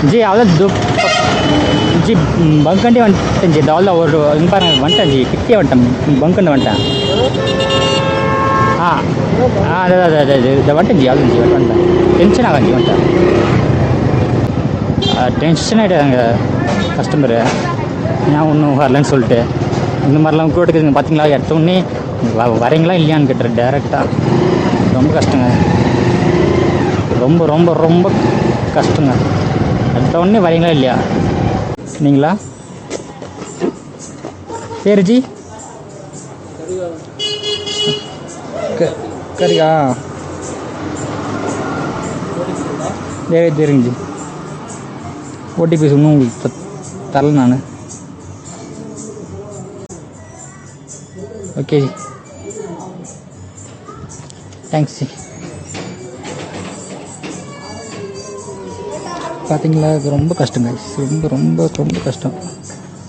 जी अवल जी बंकंटे वंटे जी दाल और इंपार वंटा जी पिक्के वंटम बंकंड वंटा हाँ हाँ अदे वंटे जी अवल जी वंटा टेंशन आगन जी वंटा टेंशन ஆயிட்டாங்க கஸ்டமர் நான் ஒன்றும் வரலன்னு சொல்லிட்டு இந்த மாதிரிலாம் கூட்டுக்குதுங்க பார்த்தீங்களா எடுத்தோடனே வரீங்களா இல்லையான்னு கேட்டுரு டேரெக்டாக ரொம்ப கஷ்டங்க ரொம்ப ரொம்ப ரொம்ப கஷ்டங்க எடுத்தோடனே வரீங்களா இல்லையா நீங்களா பேர் ஜி கரியா தெரியுங்க ஜி ஓடிபி இன்னும் உங்களுக்கு தரல நான் ஓகே ஜி தேங்க்ஸ் ஜி பார்த்தீங்களா இது ரொம்ப கஷ்டங்க ரொம்ப ரொம்ப ரொம்ப கஷ்டம்